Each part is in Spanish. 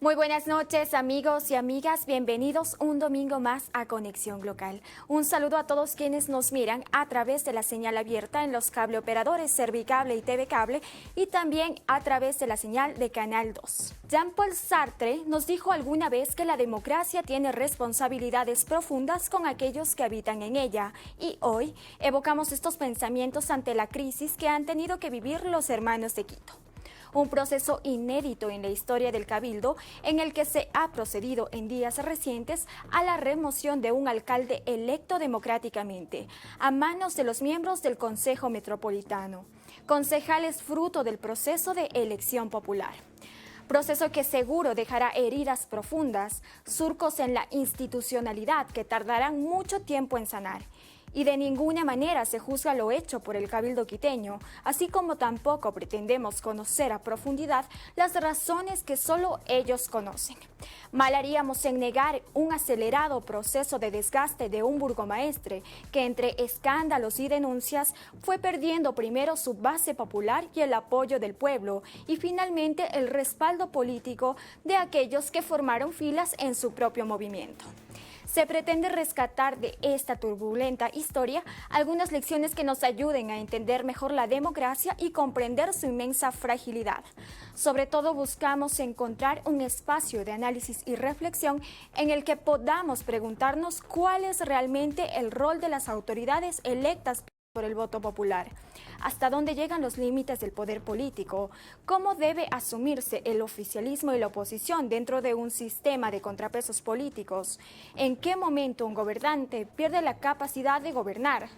Muy buenas noches, amigos y amigas. Bienvenidos un domingo más a Conexión Local. Un saludo a todos quienes nos miran a través de la señal abierta en los cable operadores Servicable y TV Cable y también a través de la señal de Canal 2. Jean-Paul Sartre nos dijo alguna vez que la democracia tiene responsabilidades profundas con aquellos que habitan en ella y hoy evocamos estos pensamientos ante la crisis que han tenido que vivir los hermanos de Quito. Un proceso inédito en la historia del Cabildo en el que se ha procedido en días recientes a la remoción de un alcalde electo democráticamente a manos de los miembros del Consejo Metropolitano, concejales fruto del proceso de elección popular. Proceso que seguro dejará heridas profundas, surcos en la institucionalidad que tardarán mucho tiempo en sanar. Y de ninguna manera se juzga lo hecho por el Cabildo quiteño, así como tampoco pretendemos conocer a profundidad las razones que solo ellos conocen. Mal haríamos en negar un acelerado proceso de desgaste de un burgomaestre que entre escándalos y denuncias fue perdiendo primero su base popular y el apoyo del pueblo y finalmente el respaldo político de aquellos que formaron filas en su propio movimiento. Se pretende rescatar de esta turbulenta historia algunas lecciones que nos ayuden a entender mejor la democracia y comprender su inmensa fragilidad. Sobre todo buscamos encontrar un espacio de análisis y reflexión en el que podamos preguntarnos cuál es realmente el rol de las autoridades electas por el voto popular, hasta dónde llegan los límites del poder político, cómo debe asumirse el oficialismo y la oposición dentro de un sistema de contrapesos políticos, en qué momento un gobernante pierde la capacidad de gobernar,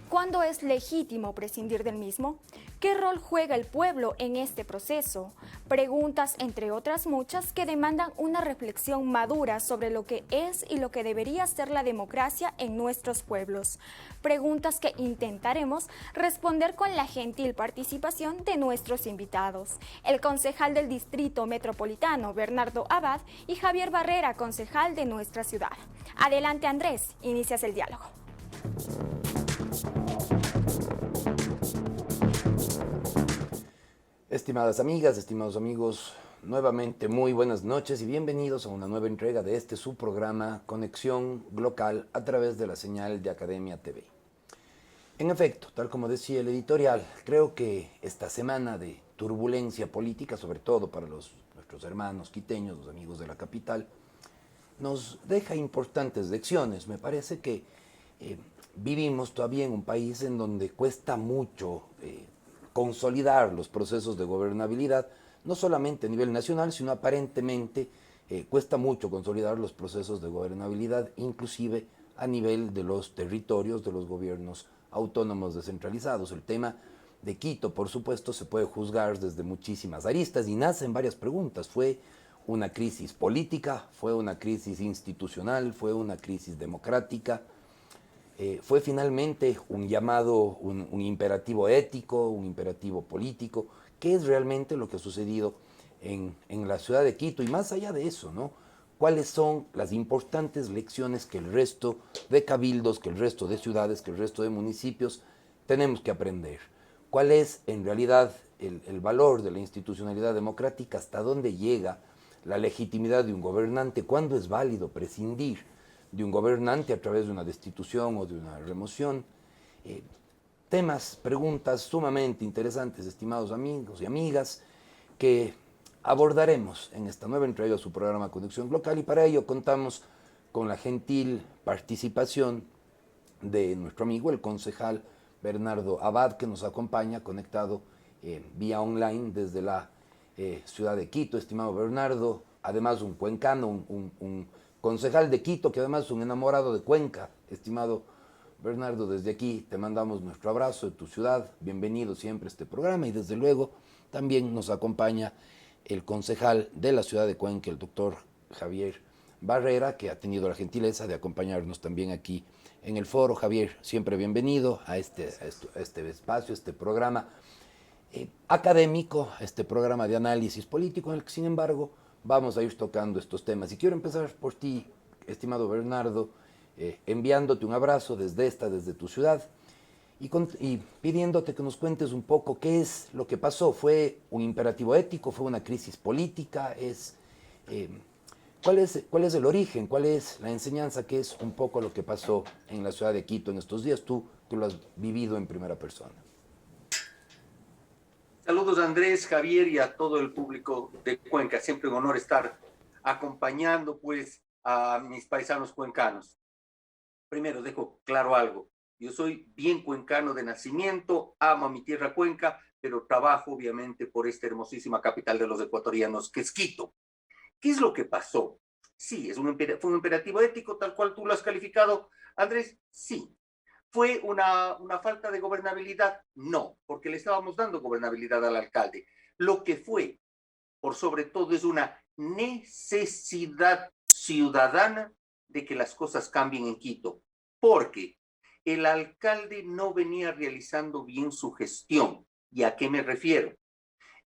cuándo es legítimo prescindir del mismo, qué rol juega el pueblo en este proceso, preguntas entre otras muchas que demandan una reflexión madura sobre lo que es y lo que debería ser la democracia en nuestros pueblos. Preguntas que intentaremos responder con la gentil participación de nuestros invitados, el concejal del Distrito Metropolitano, Bernardo Abad, y Javier Barrera, concejal de nuestra ciudad. Adelante, Andrés, inicias el diálogo. Estimadas amigas, estimados amigos, nuevamente muy buenas noches y bienvenidos a una nueva entrega de este su programa Conexión Local a través de la señal de Academia TV. En efecto, tal como decía el editorial, creo que esta semana de turbulencia política, sobre todo para nuestros hermanos quiteños, los amigos de la capital, nos deja importantes lecciones. Me parece que vivimos todavía en un país en donde cuesta mucho consolidar los procesos de gobernabilidad, no solamente a nivel nacional, sino aparentemente cuesta mucho consolidar los procesos de gobernabilidad, inclusive a nivel de los territorios, de los gobiernos autónomos descentralizados. El tema de Quito, por supuesto, se puede juzgar desde muchísimas aristas y nacen varias preguntas. ¿Fue una crisis política? ¿Fue una crisis institucional? ¿Fue una crisis democrática? ¿Fue finalmente un llamado, un imperativo ético, un imperativo político? ¿Qué es realmente lo que ha sucedido en la ciudad de Quito? Y más allá de eso, ¿no? ¿Cuáles son las importantes lecciones que el resto de cabildos, que el resto de ciudades, que el resto de municipios tenemos que aprender? ¿Cuál es en realidad el valor de la institucionalidad democrática? ¿Hasta dónde llega la legitimidad de un gobernante? ¿Cuándo es válido prescindir de un gobernante a través de una destitución o de una remoción? Temas, preguntas sumamente interesantes, estimados amigos y amigas, que abordaremos en esta nueva entrega de su programa Conexión Local, y para ello contamos con la gentil participación de nuestro amigo, el concejal Bernardo Abad, que nos acompaña conectado vía online desde la ciudad de Quito. Estimado Bernardo, además un cuencano, un concejal de Quito, que además es un enamorado de Cuenca. Estimado Bernardo, desde aquí te mandamos nuestro abrazo de tu ciudad, bienvenido siempre a este programa, y desde luego también nos acompaña el concejal de la ciudad de Cuenca, el doctor Javier Barrera, que ha tenido la gentileza de acompañarnos también aquí en el foro. Javier, siempre bienvenido a este espacio, este programa académico, este programa de análisis político, en el que sin embargo vamos a ir tocando estos temas. Y quiero empezar por ti, estimado Bernardo, enviándote un abrazo desde tu ciudad, y pidiéndote que nos cuentes un poco qué es lo que pasó. ¿Fue un imperativo ético? ¿Fue una crisis política? Eh, ¿Cuál es el origen? ¿Cuál es la enseñanza? ¿Qué es un poco lo que pasó en la ciudad de Quito en estos días? Tú lo has vivido en primera persona. Saludos a Andrés, Javier y a todo el público de Cuenca. Siempre un honor estar acompañando pues a mis paisanos cuencanos. Primero dejo claro algo. Yo soy bien cuencano de nacimiento, amo a mi tierra Cuenca, pero trabajo obviamente por esta hermosísima capital de los ecuatorianos, que es Quito. ¿Qué es lo que pasó? Sí, fue un imperativo ético, tal cual tú lo has calificado, Andrés. Sí. ¿Fue una falta de gobernabilidad? No, porque le estábamos dando gobernabilidad al alcalde. Lo que fue, por sobre todo, es una necesidad ciudadana de que las cosas cambien en Quito, porque el alcalde no venía realizando bien su gestión. ¿Y a qué me refiero?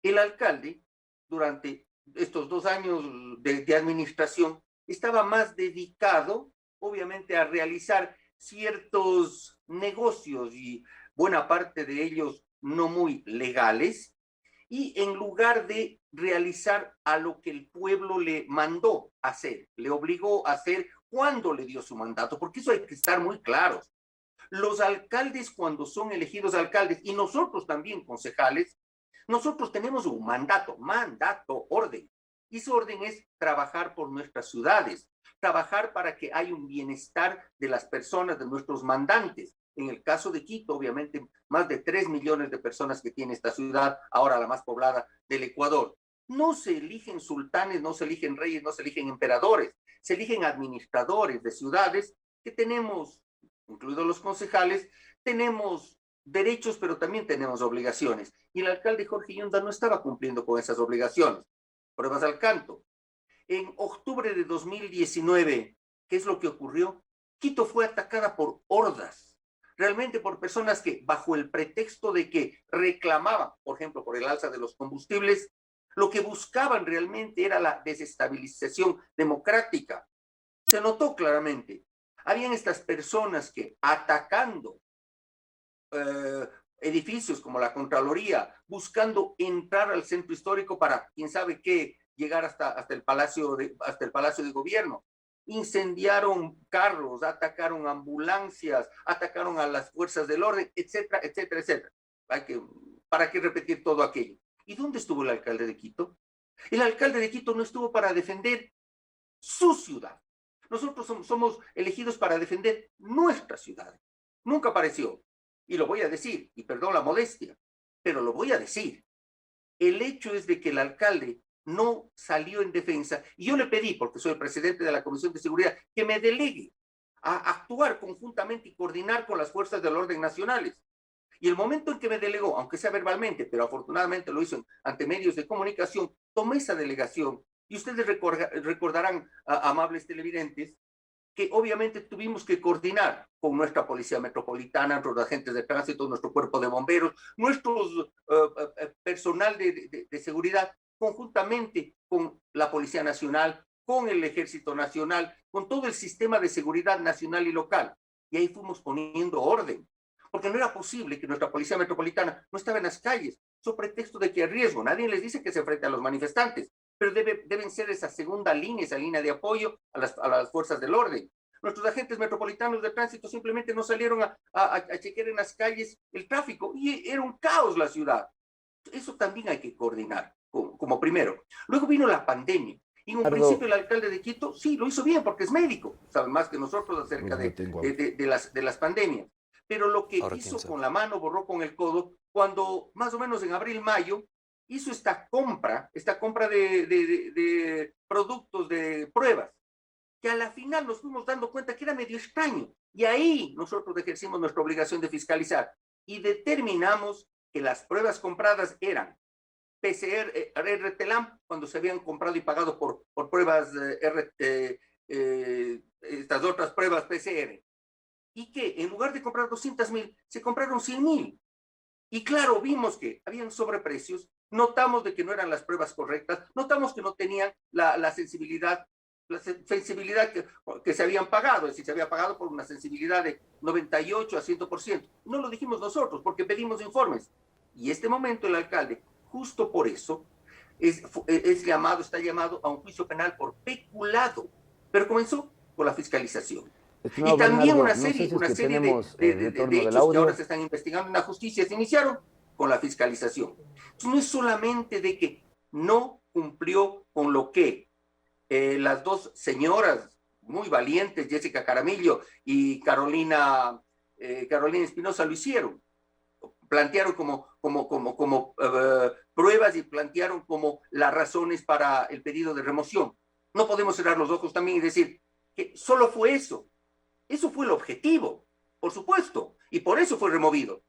El alcalde, durante estos 2 años de administración, estaba más dedicado, obviamente, a realizar ciertos negocios y buena parte de ellos no muy legales, y en lugar de realizar a lo que el pueblo le mandó hacer, le obligó a hacer cuando le dio su mandato, porque eso hay que estar muy claros. Los alcaldes, cuando son elegidos alcaldes, y nosotros también concejales, nosotros tenemos un mandato, orden. Y ese orden es trabajar por nuestras ciudades, trabajar para que haya un bienestar de las personas, de nuestros mandantes. En el caso de Quito, obviamente, más de 3 millones de personas que tiene esta ciudad, ahora la más poblada del Ecuador. No se eligen sultanes, no se eligen reyes, no se eligen emperadores, se eligen administradores de ciudades que tenemos, incluidos los concejales, tenemos derechos, pero también tenemos obligaciones. Y el alcalde Jorge Yunda no estaba cumpliendo con esas obligaciones. Pruebas al canto. En octubre de 2019, ¿qué es lo que ocurrió? Quito fue atacada por hordas, realmente por personas que, bajo el pretexto de que reclamaban, por ejemplo, por el alza de los combustibles, lo que buscaban realmente era la desestabilización democrática. Se notó claramente. Habían estas personas que, atacando edificios como la Contraloría, buscando entrar al centro histórico para, quién sabe qué, llegar hasta el Palacio de Gobierno. Incendiaron carros, atacaron ambulancias, atacaron a las fuerzas del orden, etcétera, etcétera, etcétera. ¿Para qué repetir todo aquello? ¿Y dónde estuvo el alcalde de Quito? El alcalde de Quito no estuvo para defender su ciudad. Nosotros somos elegidos para defender nuestra ciudad. Nunca apareció. Y lo voy a decir, y perdón la modestia, pero lo voy a decir. El hecho es de que el alcalde no salió en defensa, y yo le pedí, porque soy el presidente de la Comisión de Seguridad, que me delegue a actuar conjuntamente y coordinar con las fuerzas del orden nacionales. Y el momento en que me delegó, aunque sea verbalmente, pero afortunadamente lo hizo ante medios de comunicación, tomé esa delegación. Y ustedes recordarán, amables televidentes, que obviamente tuvimos que coordinar con nuestra Policía Metropolitana, nuestros agentes de tránsito, nuestro cuerpo de bomberos, nuestro personal de seguridad, conjuntamente con la Policía Nacional, con el Ejército Nacional, con todo el sistema de seguridad nacional y local. Y ahí fuimos poniendo orden, porque no era posible que nuestra Policía Metropolitana no estaba en las calles, sobre pretexto de que hay riesgo. Nadie les dice que se enfrenten a los manifestantes, pero deben ser esa segunda línea, esa línea de apoyo a las fuerzas del orden. Nuestros agentes metropolitanos de tránsito simplemente no salieron a chequear en las calles el tráfico y era un caos la ciudad. Eso también hay que coordinar como primero. Luego vino la pandemia. Y en un principio el alcalde de Quito sí lo hizo bien porque es médico, sabe más que nosotros acerca de las pandemias. Pero lo que hizo con la mano, borró con el codo, cuando más o menos en abril, mayo, hizo esta compra de productos de pruebas, que a la final nos fuimos dando cuenta que era medio extraño. Y ahí nosotros ejercimos nuestra obligación de fiscalizar y determinamos que las pruebas compradas eran PCR, RT-LAMP, cuando se habían comprado y pagado por pruebas, estas otras pruebas PCR. Y que en lugar de comprar 200,000, se compraron 100,000. Y claro, vimos que habían sobreprecios, notamos de que no eran las pruebas correctas, notamos que no tenían la sensibilidad la sensibilidad que se habían pagado, es decir, se había pagado por una sensibilidad de 98 a 100%. No lo dijimos nosotros, porque pedimos informes. Y este momento el alcalde, justo por eso, está llamado a un juicio penal por peculado, pero comenzó por la fiscalización. Estimado Y también Bernardo, una no sé serie, si es que de retorno del hechos que audio. ahora se están investigando en la justicia se iniciaron con la fiscalización. Entonces, no es solamente de que no cumplió con lo que las dos señoras muy valientes, Jessica Caramillo y Carolina Espinosa, lo hicieron. Plantearon como pruebas y plantearon como las razones para el pedido de remoción. No podemos cerrar los ojos también y decir que solo fue eso. Eso fue el objetivo, por supuesto, y por eso fue removido.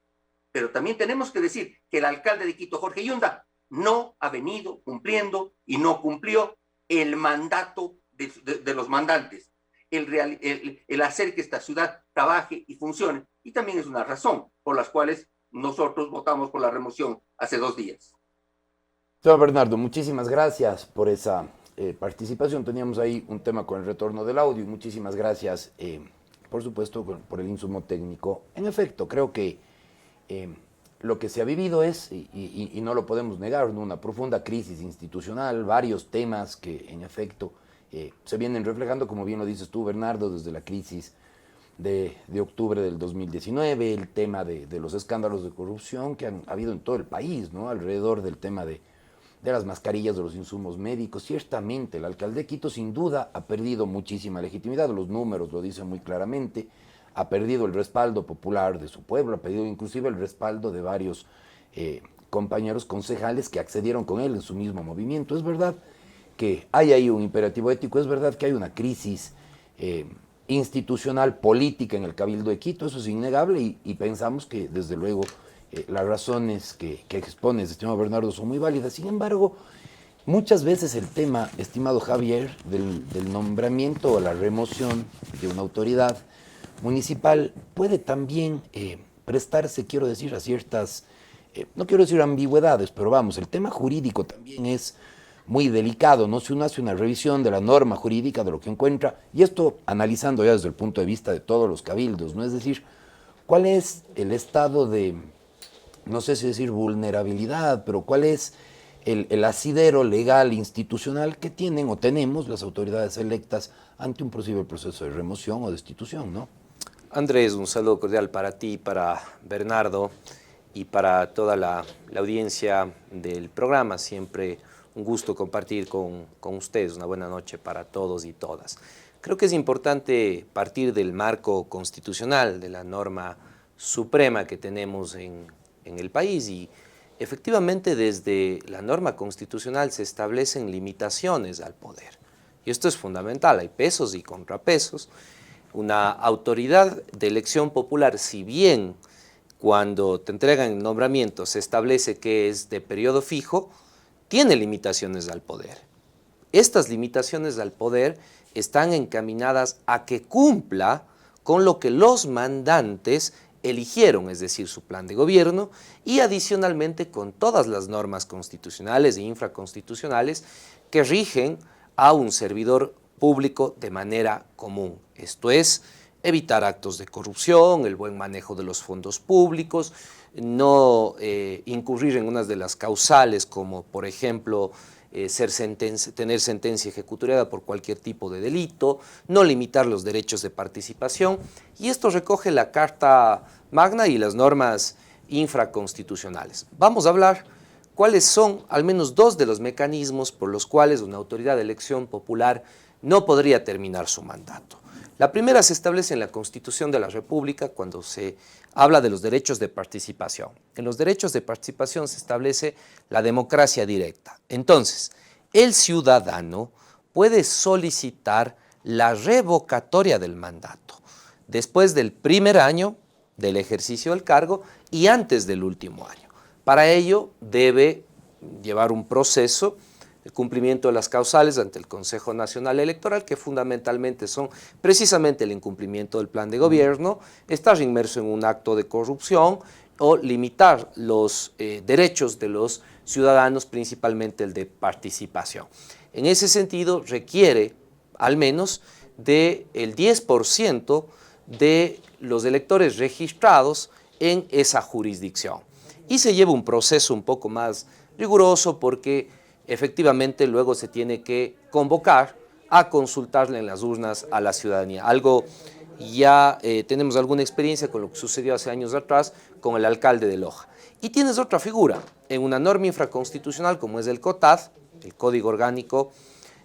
Pero también tenemos que decir que el alcalde de Quito, Jorge Yunda, no ha venido cumpliendo y no cumplió el mandato de los mandantes, el hacer que esta ciudad trabaje y funcione. Y también es una razón por las cuales nosotros votamos por la remoción hace 2 días. Señor Bernardo, muchísimas gracias por esa participación. Teníamos ahí un tema con el retorno del audio y muchísimas gracias, por supuesto, por el insumo técnico. En efecto, creo que lo que se ha vivido es, y no lo podemos negar, ¿no?, una profunda crisis institucional, varios temas que en efecto se vienen reflejando, como bien lo dices tú, Bernardo, desde la crisis de octubre del 2019, el tema de los escándalos de corrupción que han habido en todo el país, ¿no?, alrededor del tema de las mascarillas, de los insumos médicos. Ciertamente, el alcalde de Quito sin duda ha perdido muchísima legitimidad, los números lo dicen muy claramente, ha perdido el respaldo popular de su pueblo, ha perdido inclusive el respaldo de varios compañeros concejales que accedieron con él en su mismo movimiento. Es verdad que hay ahí un imperativo ético, es verdad que hay una crisis institucional, política en el Cabildo de Quito, eso es innegable, y pensamos que desde luego las razones que expones, estimado Bernardo, son muy válidas. Sin embargo, muchas veces el tema, estimado Javier, del nombramiento o la remoción de una autoridad municipal puede también prestarse, quiero decir, a ciertas, no quiero decir ambigüedades, pero vamos, el tema jurídico también es muy delicado, ¿no? Si uno hace una revisión de la norma jurídica, de lo que encuentra, y esto analizando ya desde el punto de vista de todos los cabildos, ¿no? Es decir, ¿cuál es el estado de, no sé si decir vulnerabilidad, pero cuál es el asidero legal, institucional que tienen o tenemos las autoridades electas ante un posible proceso de remoción o destitución, ¿no? Andrés, un saludo cordial para ti, para Bernardo y para toda la audiencia del programa. Siempre un gusto compartir con ustedes. Una buena noche para todos y todas. Creo que es importante partir del marco constitucional, de la norma suprema que tenemos en el país, y efectivamente desde la norma constitucional se establecen limitaciones al poder. Y esto es fundamental, hay pesos y contrapesos. Una autoridad de elección popular, si bien cuando te entregan el nombramiento se establece que es de periodo fijo, tiene limitaciones al poder. Estas limitaciones al poder están encaminadas a que cumpla con lo que los mandantes eligieron, es decir, su plan de gobierno, y adicionalmente con todas las normas constitucionales e infraconstitucionales que rigen a un servidor público de manera común. Esto es, evitar actos de corrupción, el buen manejo de los fondos públicos, no incurrir en unas de las causales como, por ejemplo, tener sentencia ejecutoriada por cualquier tipo de delito, no limitar los derechos de participación, y esto recoge la Carta Magna y las normas infraconstitucionales. Vamos a hablar cuáles son al menos 2 de los mecanismos por los cuales una autoridad de elección popular no podría terminar su mandato. La primera se establece en la Constitución de la República cuando se habla de los derechos de participación. En los derechos de participación se establece la democracia directa. Entonces, el ciudadano puede solicitar la revocatoria del mandato después del primer año del ejercicio del cargo y antes del último año. Para ello debe llevar un proceso de cumplimiento de las causales ante el Consejo Nacional Electoral, que fundamentalmente son precisamente el incumplimiento del plan de gobierno, estar inmerso en un acto de corrupción o limitar los derechos de los ciudadanos, principalmente el de participación. En ese sentido, requiere al menos del 10% de los electores registrados en esa jurisdicción. Y se lleva un proceso un poco más riguroso porque efectivamente luego se tiene que convocar a consultarle en las urnas a la ciudadanía. Algo ya tenemos alguna experiencia con lo que sucedió hace años atrás con el alcalde de Loja. Y tienes otra figura en una norma infraconstitucional como es el COTAD, el Código Orgánico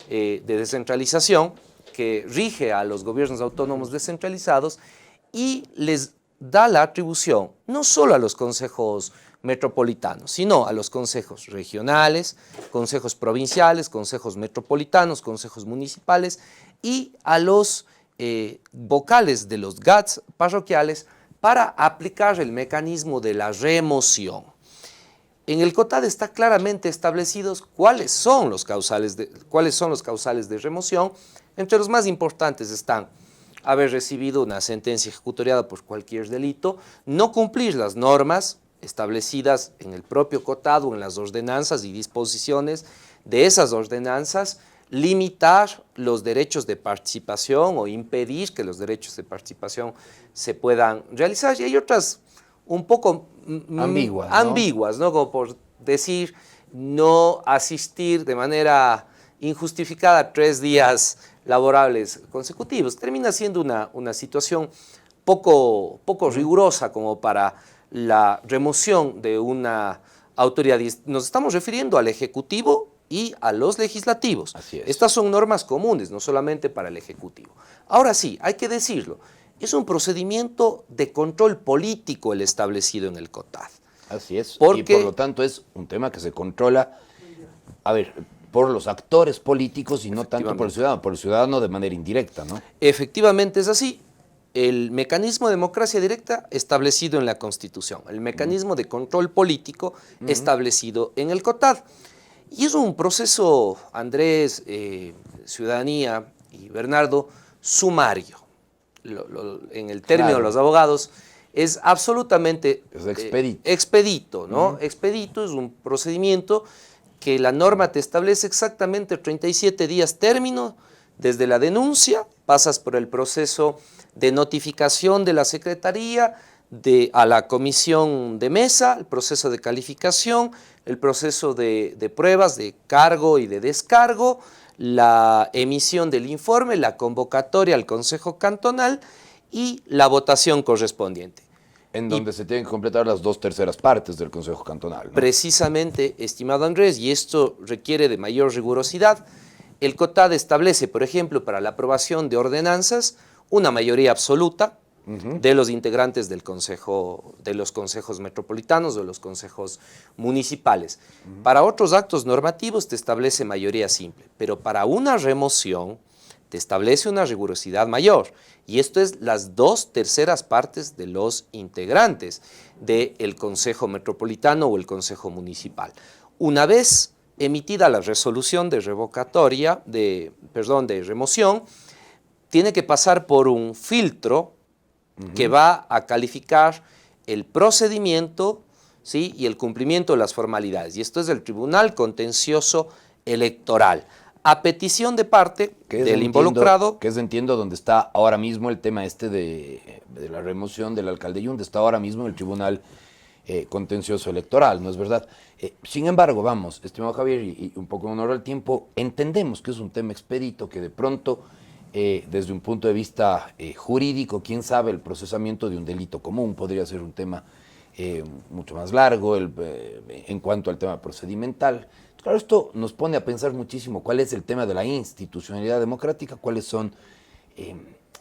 de Descentralización, que rige a los gobiernos autónomos descentralizados y les da la atribución no solo a los consejos metropolitanos, sino a los consejos regionales, consejos provinciales, consejos metropolitanos, consejos municipales y a los vocales de los GATS parroquiales para aplicar el mecanismo de la remoción. En el COTAD está claramente establecidos cuáles son los causales de remoción. Entre los más importantes están haber recibido una sentencia ejecutoriada por cualquier delito, no cumplir las normas establecidas en el propio COTAD o en las ordenanzas y disposiciones de esas ordenanzas, limitar los derechos de participación o impedir que los derechos de participación se puedan realizar. Y hay otras un poco ambiguas, ¿no? Como por decir, no asistir de manera injustificada a 3 días laborables consecutivos. Termina siendo una situación poco rigurosa como para la remoción de una autoridad. Nos estamos refiriendo al Ejecutivo y a los legislativos. Así es. Estas son normas comunes, no solamente para el Ejecutivo. Ahora sí, hay que decirlo, es un procedimiento de control político el establecido en el COTAD. Así es, Porque, y por lo tanto es un tema que se controla, por los actores políticos y no tanto por el ciudadano de manera indirecta, ¿no? Efectivamente es así. El mecanismo de democracia directa establecido en la Constitución, el mecanismo de control político establecido en el COTAD. Y es un proceso, Andrés, ciudadanía y Bernardo, sumario. En el término de los abogados, es absolutamente expedito, ¿no? Expedito es un procedimiento que la norma te establece exactamente 37 días término desde la denuncia, pasas por el proceso de notificación de la Secretaría a la comisión de mesa, el proceso de calificación, el proceso de pruebas de cargo y de descargo, la emisión del informe, la convocatoria al Consejo Cantonal y la votación correspondiente. En donde se tienen que completar las 2/3 partes del Consejo Cantonal, ¿no? Precisamente, estimado Andrés, y esto requiere de mayor rigurosidad, el COTAD establece, por ejemplo, para la aprobación de ordenanzas, una mayoría absoluta de los integrantes del consejo, de los consejos metropolitanos o de los consejos municipales. Para otros actos normativos te establece mayoría simple, pero para una remoción te establece una rigurosidad mayor. Y esto es las 2/3 partes de los integrantes del Consejo Metropolitano o el Consejo Municipal. Una vez emitida la resolución de remoción, tiene que pasar por un filtro que va a calificar el procedimiento, ¿sí?, y el cumplimiento de las formalidades. Y esto es el Tribunal Contencioso Electoral. A petición de parte del involucrado. Que es, entiendo, donde está ahora mismo el tema de la remoción del alcalde Yunde, está ahora mismo en el Tribunal Contencioso Electoral, ¿no es verdad? Sin embargo, vamos, estimado Javier, y un poco en honor al tiempo, entendemos que es un tema expedito, que de pronto, desde un punto de vista jurídico, quién sabe, el procesamiento de un delito común podría ser un tema mucho más largo en cuanto al tema procedimental. Claro, esto nos pone a pensar muchísimo cuál es el tema de la institucionalidad democrática, cuáles son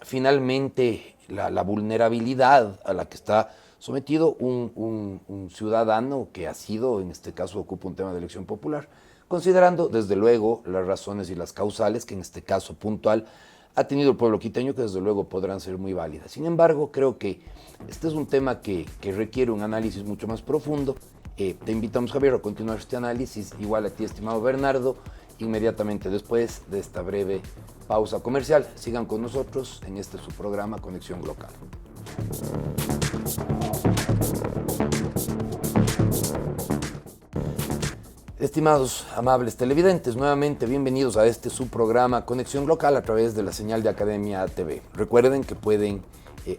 finalmente la vulnerabilidad a la que está sometido un ciudadano que ha sido, en este caso, ocupa un tema de elección popular, considerando desde luego las razones y las causales que en este caso puntual ha tenido el pueblo quiteño, que desde luego podrán ser muy válidas. Sin embargo, creo que este es un tema que requiere un análisis mucho más profundo. Te invitamos, Javier, a continuar este análisis, igual a ti, estimado Bernardo, inmediatamente después de esta breve pausa comercial. Sigan con nosotros en este su programa Conexión Local. Estimados, amables televidentes, nuevamente bienvenidos a este su programa Conexión Local a través de la señal de Academia TV. Recuerden que pueden,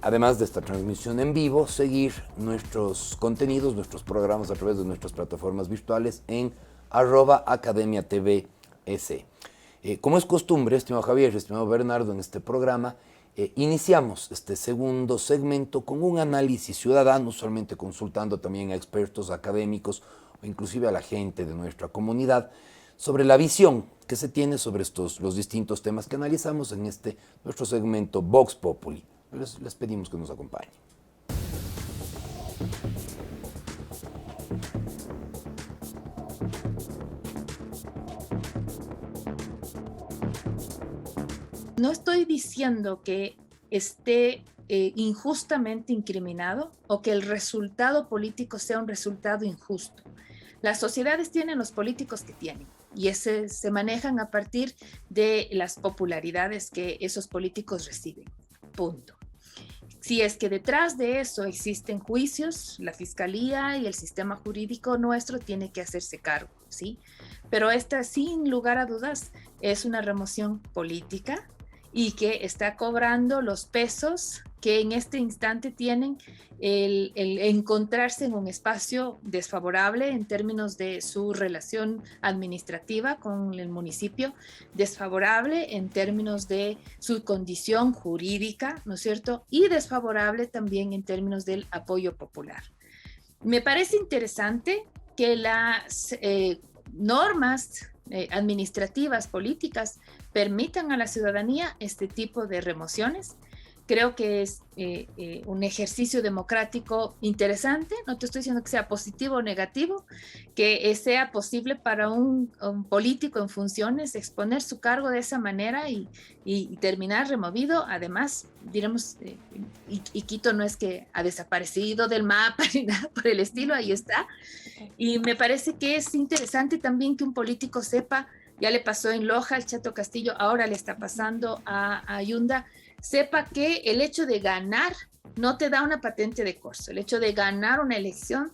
además de esta transmisión en vivo, seguir nuestros contenidos, nuestros programas a través de nuestras plataformas virtuales en @academiatvs. Como es costumbre, estimado Javier, estimado Bernardo, en este programa iniciamos este segundo segmento con un análisis ciudadano, usualmente consultando también a expertos académicos o inclusive a la gente de nuestra comunidad, sobre la visión que se tiene sobre los distintos temas que analizamos en nuestro segmento Vox Populi. Les pedimos que nos acompañen. No estoy diciendo que esté injustamente incriminado o que el resultado político sea un resultado injusto. Las sociedades tienen los políticos que tienen y se manejan a partir de las popularidades que esos políticos reciben. Punto. Si es que detrás de eso existen juicios, la fiscalía y el sistema jurídico nuestro tiene que hacerse cargo, ¿sí? Pero esta, sin lugar a dudas, es una remoción política y que está cobrando los pesos que en este instante tienen el encontrarse en un espacio desfavorable en términos de su relación administrativa con el municipio, desfavorable en términos de su condición jurídica, ¿no es cierto? Y desfavorable también en términos del apoyo popular. Me parece interesante que las normas administrativas, políticas, permitan a la ciudadanía este tipo de remociones. Creo que es un ejercicio democrático interesante. No te estoy diciendo que sea positivo o negativo, que sea posible para un político en funciones exponer su cargo de esa manera y terminar removido. Además, diremos, y Quito no es que ha desaparecido del mapa ni nada por el estilo, ahí está. Y me parece que es interesante también que un político sepa, ya le pasó en Loja al Chato Castillo, ahora le está pasando a Yunda, sepa que el hecho de ganar no te da una patente de corso. El hecho de ganar una elección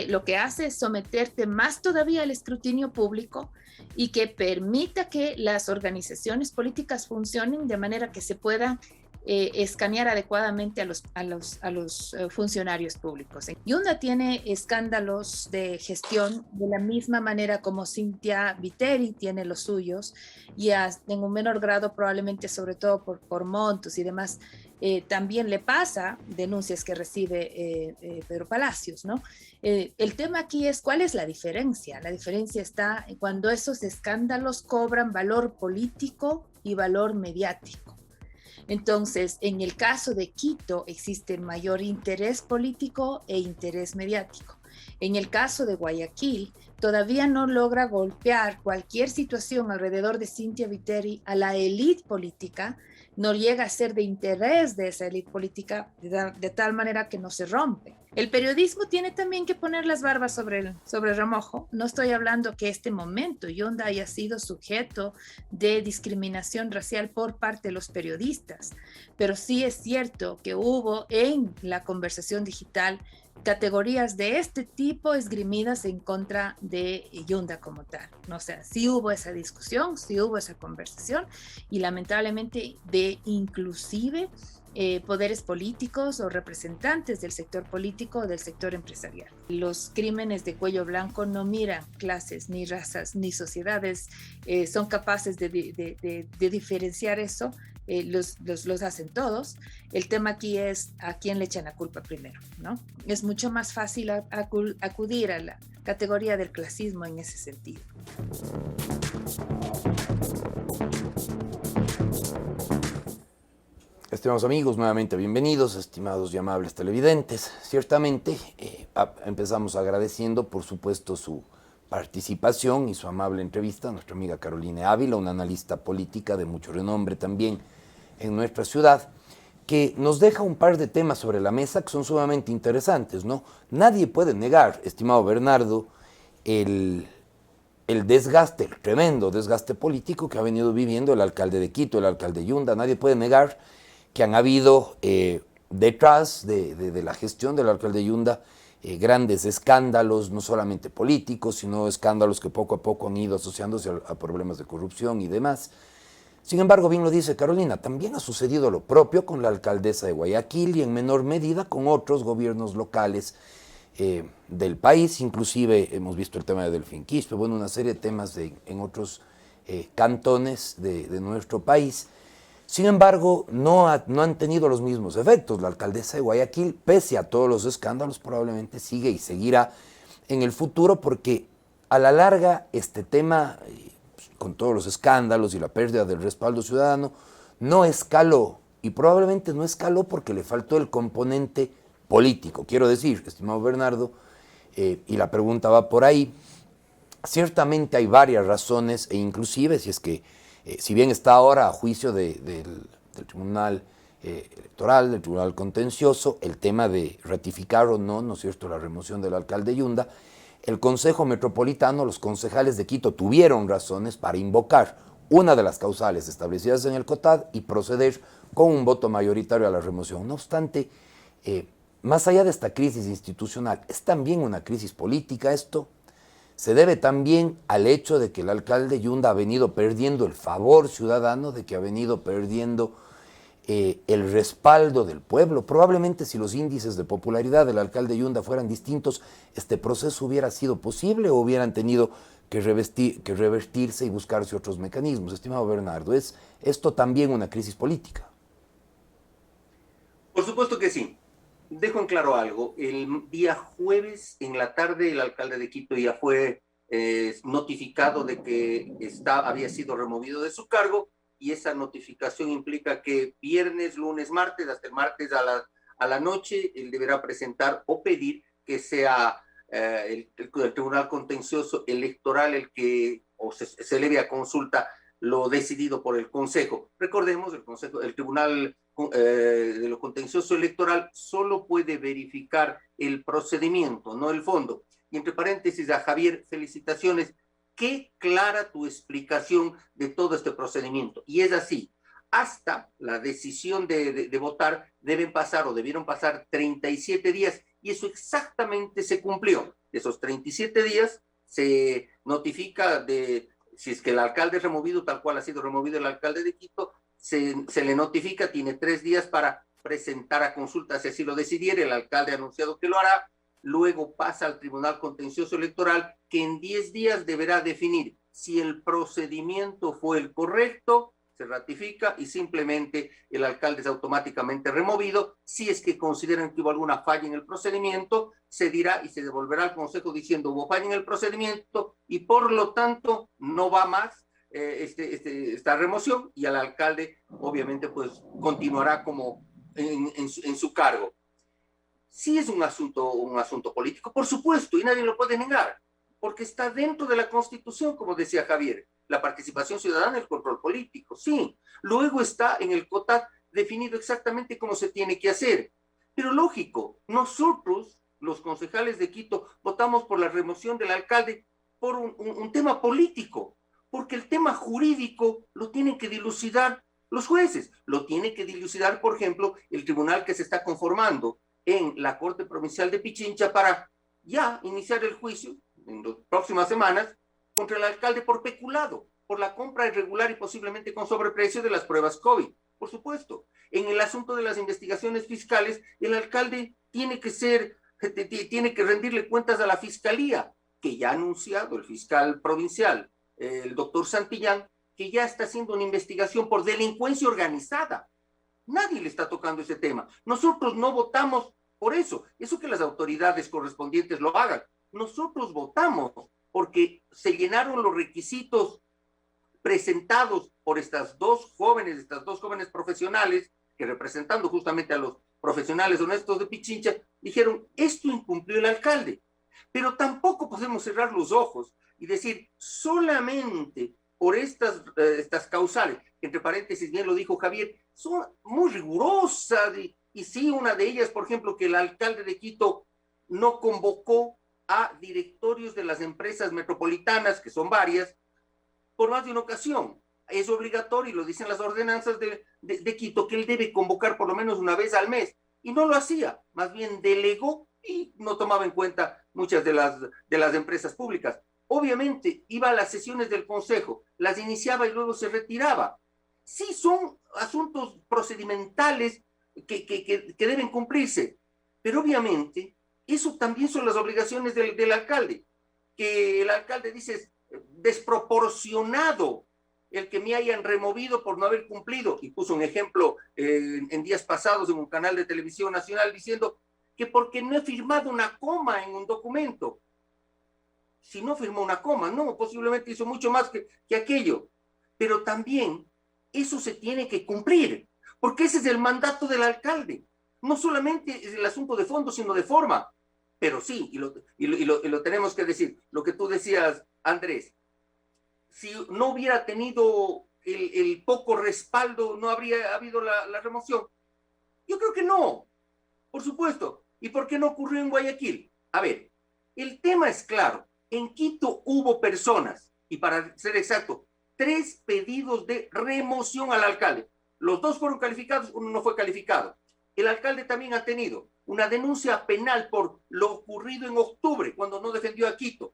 lo que hace es someterte más todavía al escrutinio público y que permita que las organizaciones políticas funcionen de manera que se pueda escanear adecuadamente a los funcionarios públicos. Yunda tiene escándalos de gestión de la misma manera como Cynthia Viteri tiene los suyos, y en un menor grado probablemente, sobre todo por montos y demás, también le pasa denuncias que recibe Pedro Palacios, ¿no? El tema aquí es cuál es la diferencia. La diferencia está cuando esos escándalos cobran valor político y valor mediático. Entonces, en el caso de Quito existe mayor interés político e interés mediático. En el caso de Guayaquil, todavía no logra golpear cualquier situación alrededor de Cynthia Viteri a la élite política, no llega a ser de interés de esa élite política de tal manera que no se rompe. El periodismo tiene también que poner las barbas sobre el remojo. No estoy hablando que este momento Yunda haya sido sujeto de discriminación racial por parte de los periodistas, pero sí es cierto que hubo en la conversación digital categorías de este tipo esgrimidas en contra de Yunda como tal, ¿no? O sea, sí hubo esa discusión, sí hubo esa conversación y lamentablemente de inclusive poderes políticos o representantes del sector político o del sector empresarial. Los crímenes de cuello blanco no miran clases, ni razas, ni sociedades, son capaces de diferenciar eso, los hacen todos. El tema aquí es a quién le echan la culpa primero, ¿no? Es mucho más fácil acudir a la categoría del clasismo en ese sentido. Estimados amigos, nuevamente bienvenidos, estimados y amables televidentes. Ciertamente empezamos agradeciendo, por supuesto, su participación y su amable entrevista a nuestra amiga Carolina Ávila, una analista política de mucho renombre también en nuestra ciudad, que nos deja un par de temas sobre la mesa que son sumamente interesantes, ¿no? Nadie puede negar, estimado Bernardo, el desgaste, el tremendo desgaste político que ha venido viviendo el alcalde de Quito, el alcalde de Yunda. Nadie puede negar que han habido detrás de la gestión del alcalde Yunda grandes escándalos, no solamente políticos, sino escándalos que poco a poco han ido asociándose a problemas de corrupción y demás. Sin embargo, bien lo dice Carolina, también ha sucedido lo propio con la alcaldesa de Guayaquil y en menor medida con otros gobiernos locales del país. Inclusive hemos visto el tema de Delfín Quispe, bueno, una serie de temas en otros cantones de nuestro país. Sin embargo, no han tenido los mismos efectos. La alcaldesa de Guayaquil, pese a todos los escándalos, probablemente sigue y seguirá en el futuro, porque a la larga este tema, con todos los escándalos y la pérdida del respaldo ciudadano, no escaló, y probablemente no escaló porque le faltó el componente político. Quiero decir, estimado Bernardo, y la pregunta va por ahí, ciertamente hay varias razones, e inclusive si es que, si bien está ahora a juicio del Tribunal Electoral, del Tribunal Contencioso, el tema de ratificar o no, ¿no es cierto?, la remoción del alcalde Yunda, el Consejo Metropolitano, los concejales de Quito tuvieron razones para invocar una de las causales establecidas en el COTAD y proceder con un voto mayoritario a la remoción. No obstante, más allá de esta crisis institucional, es también una crisis política esto. Se debe también al hecho de que el alcalde Yunda ha venido perdiendo el favor ciudadano, de que ha venido perdiendo el respaldo del pueblo. Probablemente si los índices de popularidad del alcalde Yunda fueran distintos, este proceso hubiera sido posible o hubieran tenido que revertirse y buscarse otros mecanismos. Estimado Bernardo, ¿es esto también una crisis política? Por supuesto que sí. Dejo en claro algo. El día jueves en la tarde el alcalde de Quito ya fue notificado de que había sido removido de su cargo, y esa notificación implica que viernes, lunes, martes, hasta el martes a la noche, él deberá presentar o pedir que sea el Tribunal Contencioso Electoral el que se eleve a consulta lo decidido por el Consejo. Recordemos, el Tribunal de lo Contencioso Electoral solo puede verificar el procedimiento, no el fondo. Y entre paréntesis, a Javier, felicitaciones. Qué clara tu explicación de todo este procedimiento. Y es así, hasta la decisión de votar debieron pasar 37 días, y eso exactamente se cumplió. De esos 37 días se notifica si es que el alcalde es removido, tal cual ha sido removido el alcalde de Quito, se le notifica, tiene 3 días para presentar a consulta, si así lo decidiera. El alcalde ha anunciado que lo hará. Luego pasa al Tribunal Contencioso Electoral, que en 10 días deberá definir si el procedimiento fue el correcto, se ratifica y simplemente el alcalde es automáticamente removido. Si es que consideran que hubo alguna falla en el procedimiento, se dirá y se devolverá al Consejo diciendo hubo falla en el procedimiento y por lo tanto no va más esta remoción, y al alcalde obviamente pues continuará como en su cargo. Sí es un asunto político, por supuesto, y nadie lo puede negar, porque está dentro de la Constitución, como decía Javier, la participación ciudadana y el control político, sí. Luego está en el COTAD definido exactamente cómo se tiene que hacer. Pero lógico, nosotros, los concejales de Quito, votamos por la remoción del alcalde por un tema político, porque el tema jurídico lo tienen que dilucidar los jueces, lo tiene que dilucidar, por ejemplo, el tribunal que se está conformando en la Corte Provincial de Pichincha para ya iniciar el juicio en las próximas semanas contra el alcalde por peculado, por la compra irregular y posiblemente con sobreprecio de las pruebas COVID. Por supuesto, en el asunto de las investigaciones fiscales, el alcalde tiene que rendirle cuentas a la fiscalía, que ya ha anunciado el fiscal provincial, el doctor Santillán, que ya está haciendo una investigación por delincuencia organizada. Nadie le está tocando ese tema. Nosotros no votamos por eso que las autoridades correspondientes lo hagan. Nosotros votamos porque se llenaron los requisitos presentados por estas dos jóvenes profesionales, que representando justamente a los profesionales honestos de Pichincha, dijeron, esto incumplió el alcalde. Pero tampoco podemos cerrar los ojos y decir, solamente por estas causales, que entre paréntesis, bien lo dijo Javier, son muy rigurosas, y sí, una de ellas, por ejemplo, que el alcalde de Quito no convocó a directorios de las empresas metropolitanas, que son varias, por más de una ocasión. Es obligatorio, y lo dicen las ordenanzas de Quito, que él debe convocar por lo menos una vez al mes, y no lo hacía, más bien delegó y no tomaba en cuenta muchas de las empresas públicas. Obviamente iba a las sesiones del consejo, las iniciaba y luego se retiraba. Sí son asuntos procedimentales que deben cumplirse, pero obviamente eso también son las obligaciones del alcalde, que el alcalde dice es desproporcionado el que me hayan removido por no haber cumplido, y puso un ejemplo en días pasados en un canal de televisión nacional diciendo que porque no he firmado una coma en un documento. Si no firmó una coma, no, posiblemente hizo mucho más que aquello, pero también eso se tiene que cumplir, porque ese es el mandato del alcalde. No solamente es el asunto de fondo, sino de forma. Pero sí, y lo tenemos que decir, lo que tú decías, Andrés, si no hubiera tenido el poco respaldo, no habría habido la remoción. Yo creo que no, por supuesto. ¿Y por qué no ocurrió en Guayaquil? A ver, el tema es claro. En Quito hubo personas, y para ser exacto, 3 pedidos de remoción al alcalde. Los 2 fueron calificados, uno no fue calificado. El alcalde también ha tenido una denuncia penal por lo ocurrido en octubre, cuando no defendió a Quito.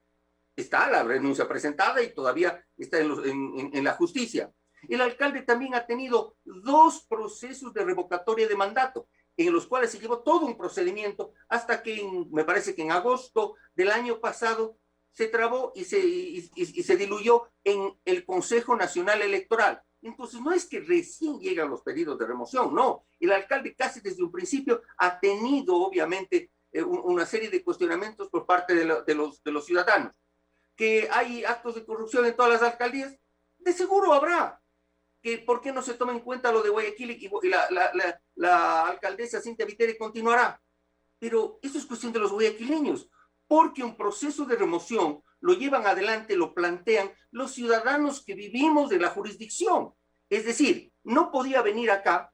Está la renuncia presentada y todavía está en la justicia. El alcalde también ha tenido 2 procesos de revocatoria de mandato, en los cuales se llevó todo un procedimiento hasta que me parece que en agosto del año pasado se trabó y se diluyó en el Consejo Nacional Electoral. Entonces no es que recién llegan los pedidos de remoción, no. El alcalde casi desde un principio ha tenido obviamente una serie de cuestionamientos por parte de los ciudadanos. Que hay actos de corrupción en todas las alcaldías, de seguro habrá. Que ¿por qué no se toma en cuenta lo de Guayaquil y la alcaldesa Cintia Viteri continuará? Pero eso es cuestión de los guayaquileños, porque un proceso de remoción lo llevan adelante, lo plantean los ciudadanos que vivimos de la jurisdicción. Es decir, no podía venir acá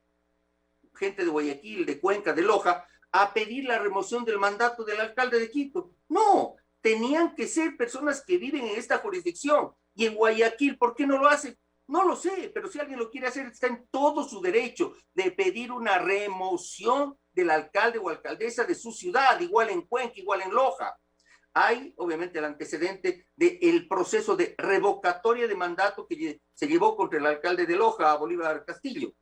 gente de Guayaquil, de Cuenca, de Loja, a pedir la remoción del mandato del alcalde de Quito. No, tenían que ser personas que viven en esta jurisdicción. Y en Guayaquil, ¿por qué no lo hacen? No lo sé, pero si alguien lo quiere hacer, está en todo su derecho de pedir una remoción del alcalde o alcaldesa de su ciudad, igual en Cuenca, igual en Loja. Hay, obviamente, el antecedente del proceso de revocatoria de mandato que se llevó contra el alcalde de Loja, Bolívar Castillo.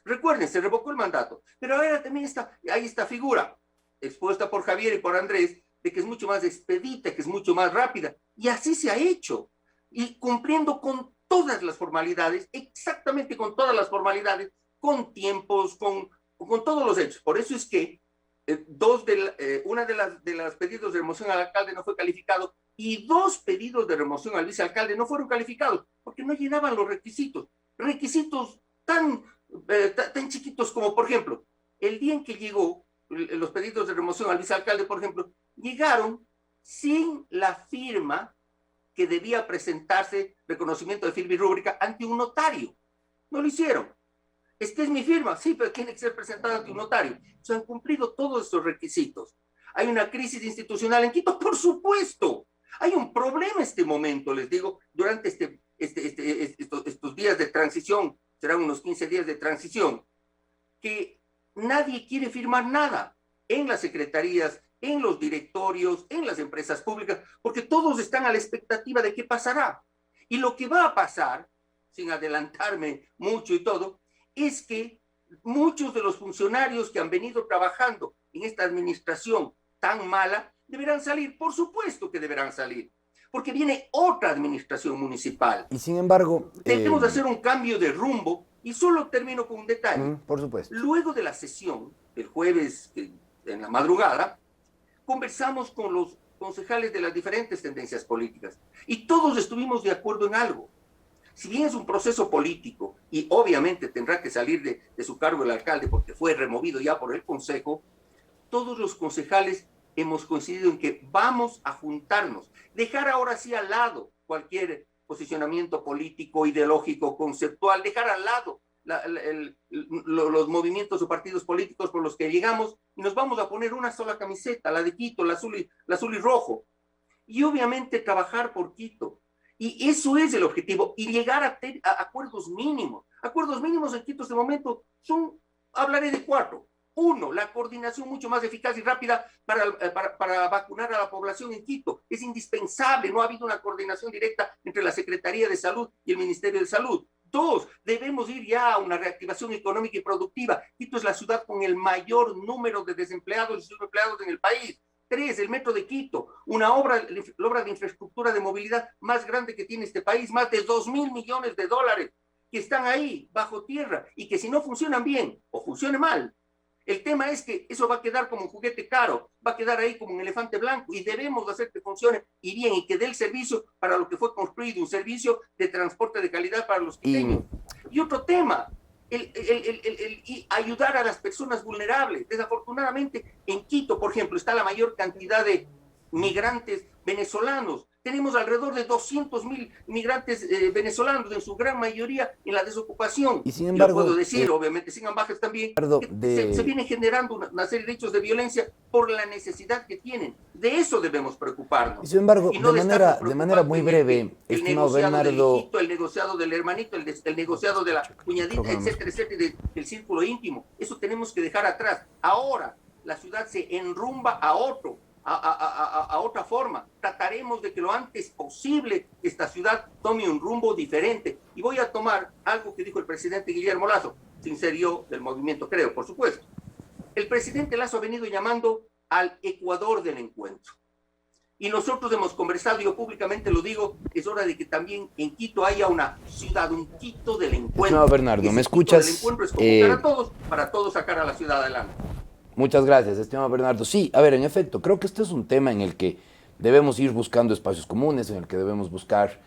Recuerden, se revocó el mandato, pero ahora también hay esta figura expuesta por Javier y por Andrés, de que es mucho más expedita, que es mucho más rápida, y así se ha hecho, y cumpliendo con todas las formalidades, exactamente con todas las formalidades, con tiempos, con todos los hechos. Por eso es que una de las pedidos de remoción al alcalde no fue calificado, y 2 pedidos de remoción al vicealcalde no fueron calificados, porque no llenaban los requisitos tan chiquitos como, por ejemplo, el día en que llegó los pedidos de remoción al vicealcalde, por ejemplo, llegaron sin la firma que debía presentarse, reconocimiento de firma y rúbrica, ante un notario. No lo hicieron. Esta es mi firma, sí, pero tiene que ser presentada ante un notario. Se han cumplido todos estos requisitos. ¿Hay una crisis institucional en Quito? Por supuesto. Hay un problema en este momento, les digo, durante estos días de transición, serán unos 15 días de transición, que nadie quiere firmar nada en las secretarías, en los directorios, en las empresas públicas, porque todos están a la expectativa de qué pasará. Y lo que va a pasar, sin adelantarme mucho y todo, es que muchos de los funcionarios que han venido trabajando en esta administración tan mala deberán salir. Por supuesto que deberán salir, porque viene otra administración municipal. Y sin embargo... Debemos hacer un cambio de rumbo, y solo termino con un detalle. Por supuesto. Luego de la sesión, el jueves en la madrugada, conversamos con los concejales de las diferentes tendencias políticas, y todos estuvimos de acuerdo en algo. Si bien es un proceso político, y obviamente tendrá que salir de su cargo el alcalde porque fue removido ya por el consejo, todos los concejales hemos coincidido en que vamos a juntarnos, dejar ahora sí al lado cualquier posicionamiento político, ideológico, conceptual, dejar al lado los movimientos o partidos políticos por los que llegamos, y nos vamos a poner una sola camiseta, la de Quito, la azul y rojo, y obviamente trabajar por Quito. Y eso es el objetivo, y llegar a acuerdos mínimos. Acuerdos mínimos en Quito en este momento hablaré de 4. Uno, la coordinación mucho más eficaz y rápida para vacunar a la población en Quito. Es indispensable, no ha habido una coordinación directa entre la Secretaría de Salud y el Ministerio de Salud. Dos, debemos ir ya a una reactivación económica y productiva. Quito es la ciudad con el mayor número de desempleados y subempleados en el país. Tres, el Metro de Quito, una obra de infraestructura de movilidad más grande que tiene este país, más de 2.000 millones de dólares que están ahí bajo tierra y que si no funcionan bien o funcione mal, el tema es que eso va a quedar como un juguete caro, va a quedar ahí como un elefante blanco y debemos hacer que funcione y bien y que dé el servicio para lo que fue construido, un servicio de transporte de calidad para los quiteños. Y otro tema, el ayudar a las personas vulnerables. Desafortunadamente, en Quito, por ejemplo, está la mayor cantidad de migrantes venezolanos. Tenemos alrededor de 200.000 migrantes venezolanos, en su gran mayoría en la desocupación. Y sin embargo, yo puedo decir, obviamente, sin ambajes también, se viene generando una serie de hechos de violencia por la necesidad que tienen. De eso debemos preocuparnos. Y sin embargo, y no de manera muy breve, el negociado del hijito, el negociado del hermanito, el negociado de la cuñadita, etcétera, etcétera, del círculo íntimo. Eso tenemos que dejar atrás. Ahora, la ciudad se enrumba a otra forma. Trataremos de que lo antes posible esta ciudad tome un rumbo diferente. Y voy a tomar algo que dijo el presidente Guillermo Lasso, sin ser yo del movimiento, creo, por supuesto. El presidente Lasso ha venido llamando al Ecuador del encuentro. Y nosotros hemos conversado, yo públicamente lo digo, es hora de que también en Quito haya una ciudad, un Quito del encuentro. No, Bernardo, ¿me escuchas? El encuentro es convocar a todos, para todos sacar a la ciudad adelante. Muchas gracias, estimado Bernardo. Sí, a ver, en efecto, creo que este es un tema en el que debemos ir buscando espacios comunes, en el que debemos buscar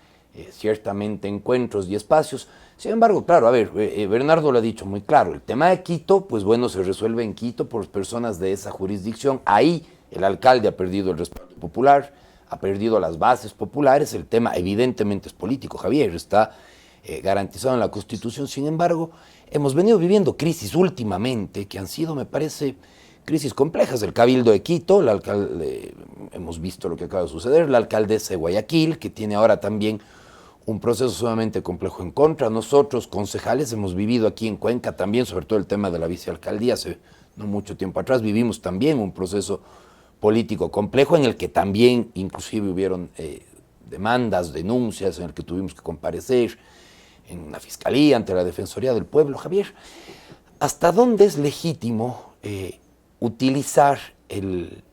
ciertamente encuentros y espacios. Sin embargo, claro, a ver, Bernardo lo ha dicho muy claro, el tema de Quito, pues bueno, se resuelve en Quito por personas de esa jurisdicción. Ahí el alcalde ha perdido el respaldo popular, ha perdido las bases populares, el tema evidentemente es político, Javier, está garantizado en la Constitución. Sin embargo, hemos venido viviendo crisis últimamente que han sido, me parece, crisis complejas. El Cabildo de Quito, hemos visto lo que acaba de suceder, la alcaldesa de Guayaquil, que tiene ahora también un proceso sumamente complejo en contra. Nosotros, concejales, hemos vivido aquí en Cuenca también, sobre todo el tema de la vicealcaldía, hace no mucho tiempo atrás, vivimos también un proceso político complejo en el que también inclusive hubieron demandas, denuncias, en el que tuvimos que comparecer en la Fiscalía, ante la Defensoría del Pueblo. Javier, ¿hasta dónde es legítimo utilizar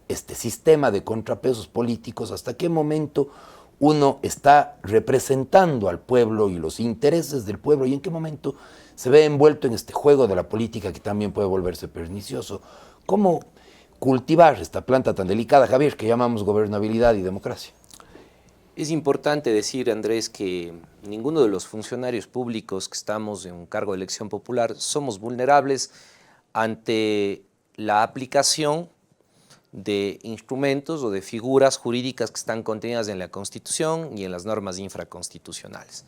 este sistema de contrapesos políticos? ¿Hasta qué momento uno está representando al pueblo y los intereses del pueblo? ¿Y en qué momento se ve envuelto en este juego de la política que también puede volverse pernicioso? ¿Cómo cultivar esta planta tan delicada, Javier, que llamamos gobernabilidad y democracia? Es importante decir, Andrés, que ninguno de los funcionarios públicos que estamos en un cargo de elección popular somos vulnerables ante la aplicación de instrumentos o de figuras jurídicas que están contenidas en la Constitución y en las normas infraconstitucionales.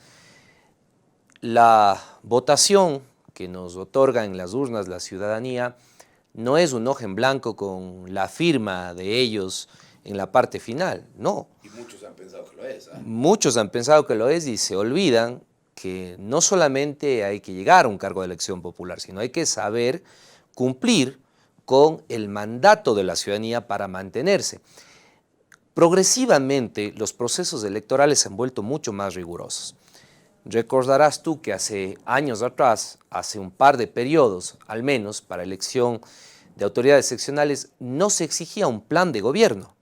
La votación que nos otorga en las urnas la ciudadanía no es un hoja en blanco con la firma de ellos en la parte final, no. Y muchos han pensado que lo es. Muchos han pensado que lo es y se olvidan que no solamente hay que llegar a un cargo de elección popular, sino hay que saber cumplir con el mandato de la ciudadanía para mantenerse. Progresivamente los procesos electorales se han vuelto mucho más rigurosos. Recordarás tú que hace años atrás, hace un par de periodos al menos, para elección de autoridades seccionales, no se exigía un plan de gobierno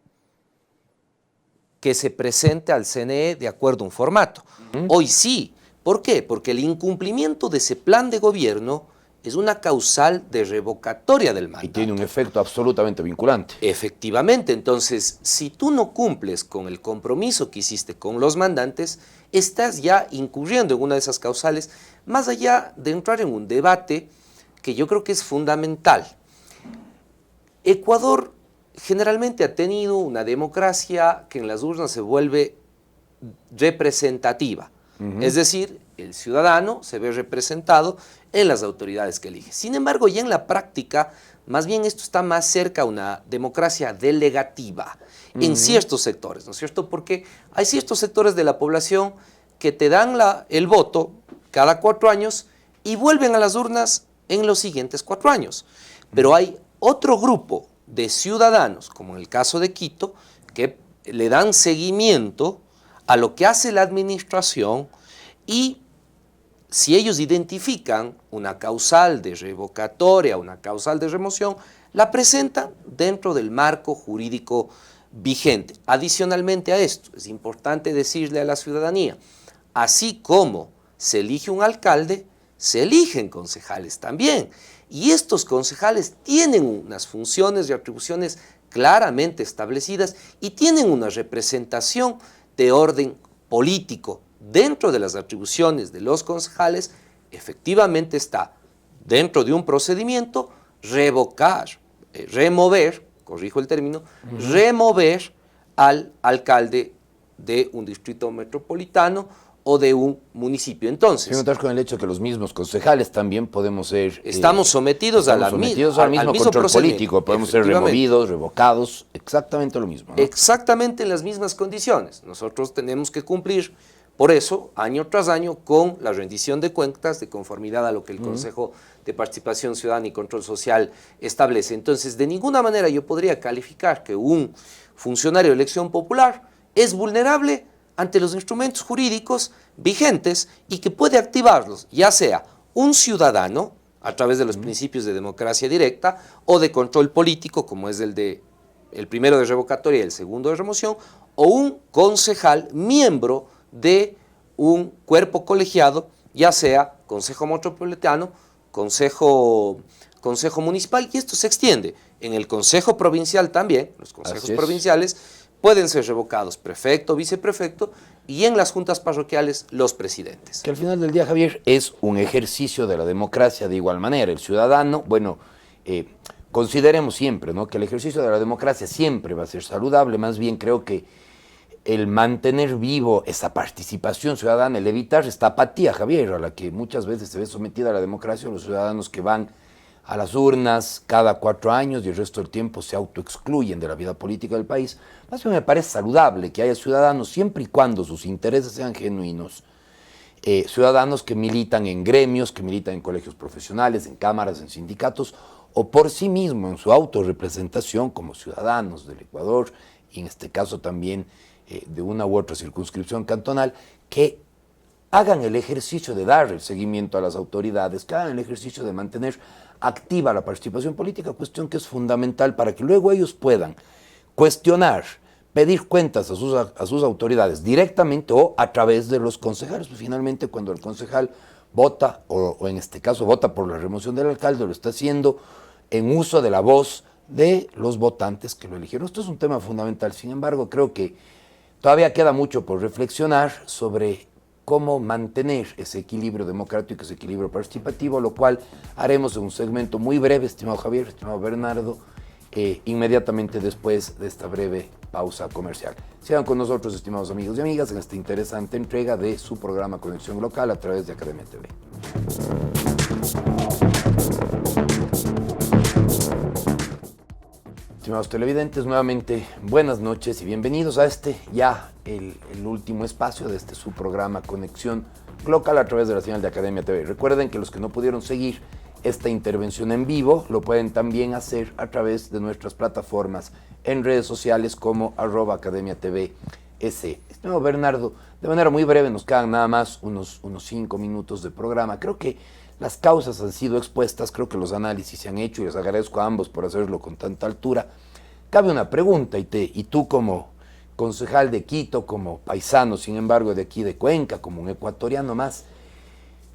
que se presente al CNE de acuerdo a un formato. Hoy sí. ¿Por qué? Porque el incumplimiento de ese plan de gobierno es una causal de revocatoria del mandato. Y tiene un efecto absolutamente vinculante. Efectivamente, entonces, si tú no cumples con el compromiso que hiciste con los mandantes, estás ya incurriendo en una de esas causales, más allá de entrar en un debate que yo creo que es fundamental. Ecuador generalmente ha tenido una democracia que en las urnas se vuelve representativa. Es decir, el ciudadano se ve representado en las autoridades que elige. Sin embargo, ya en la práctica, más bien esto está más cerca a una democracia delegativa en ciertos sectores, ¿no es cierto? Porque hay ciertos sectores de la población que te dan el voto cada 4 años y vuelven a las urnas en los siguientes 4 años. Pero hay otro grupo de ciudadanos, como en el caso de Quito, que le dan seguimiento a lo que hace la administración y si ellos identifican una causal de revocatoria, una causal de remoción, la presentan dentro del marco jurídico vigente. Adicionalmente a esto, es importante decirle a la ciudadanía, así como se elige un alcalde, se eligen concejales también. Y estos concejales tienen unas funciones y atribuciones claramente establecidas y tienen una representación de orden político. Dentro de las atribuciones de los concejales, efectivamente está, dentro de un procedimiento, remover, corrijo el término, remover al alcalde de un distrito metropolitano o de un municipio. Entonces, sin contar con el hecho que los mismos concejales también podemos ser... estamos sometidos al mismo control político, podemos ser removidos, revocados, exactamente lo mismo, ¿no? Exactamente en las mismas condiciones. Nosotros tenemos que cumplir, por eso, año tras año, con la rendición de cuentas de conformidad a lo que el Consejo de Participación Ciudadana y Control Social establece. Entonces, de ninguna manera yo podría calificar que un funcionario de elección popular es vulnerable ante los instrumentos jurídicos vigentes y que puede activarlos, ya sea un ciudadano, a través de los principios de democracia directa, o de control político, como es el primero de revocatoria y el segundo de remoción, o un concejal miembro de un cuerpo colegiado, ya sea Consejo Metropolitano, Consejo Municipal, y esto se extiende en el Consejo Provincial también. Los consejos provinciales pueden ser revocados prefecto, viceprefecto, y en las juntas parroquiales los presidentes. Que al final del día, Javier, es un ejercicio de la democracia de igual manera. El ciudadano, bueno, consideremos siempre, ¿no?, que el ejercicio de la democracia siempre va a ser saludable. Más bien creo que el mantener vivo esa participación ciudadana, el evitar esta apatía, Javier, a la que muchas veces se ve sometida la democracia, los ciudadanos que van a las urnas cada 4 años y el resto del tiempo se autoexcluyen de la vida política del país. Más bien me parece saludable que haya ciudadanos, siempre y cuando sus intereses sean genuinos, ciudadanos que militan en gremios, que militan en colegios profesionales, en cámaras, en sindicatos, o por sí mismos en su autorrepresentación como ciudadanos del Ecuador, y en este caso también de una u otra circunscripción cantonal, que hagan el ejercicio de dar el seguimiento a las autoridades, que hagan el ejercicio de mantener activa la participación política, cuestión que es fundamental para que luego ellos puedan cuestionar, pedir cuentas a sus autoridades directamente o a través de los concejales. Pues finalmente, cuando el concejal vota, o en este caso vota por la remoción del alcalde, lo está haciendo en uso de la voz de los votantes que lo eligieron. Esto es un tema fundamental. Sin embargo, creo que todavía queda mucho por reflexionar sobre cómo mantener ese equilibrio democrático, ese equilibrio participativo, lo cual haremos en un segmento muy breve, estimado Javier, estimado Bernardo, inmediatamente después de esta breve pausa comercial. Sigan con nosotros, estimados amigos y amigas, en esta interesante entrega de su programa Conexión Local a través de Academia TV. Estimados televidentes, nuevamente buenas noches y bienvenidos a el último espacio de su programa Conexión Local a través de la señal de Academia TV. Recuerden que los que no pudieron seguir esta intervención en vivo lo pueden también hacer a través de nuestras plataformas en redes sociales como @academiatv.es. Estimado Bernardo, de manera muy breve, nos quedan nada más unos 5 minutos de programa. Creo que las causas han sido expuestas, creo que los análisis se han hecho y les agradezco a ambos por hacerlo con tanta altura. Cabe una pregunta y tú como concejal de Quito, como paisano, sin embargo, de aquí de Cuenca, como un ecuatoriano más,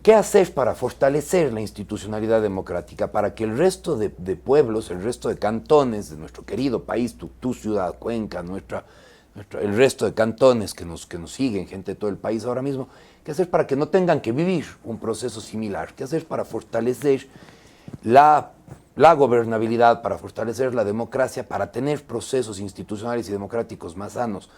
¿qué hacer para fortalecer la institucionalidad democrática, para que el resto de pueblos, el resto de cantones de nuestro querido país, tu ciudad, Cuenca, el resto de cantones que nos siguen, gente de todo el país ahora mismo, qué hacer para que no tengan que vivir un proceso similar? ¿Qué hacer para fortalecer la gobernabilidad, para fortalecer la democracia, para tener procesos institucionales y democráticos más sanos,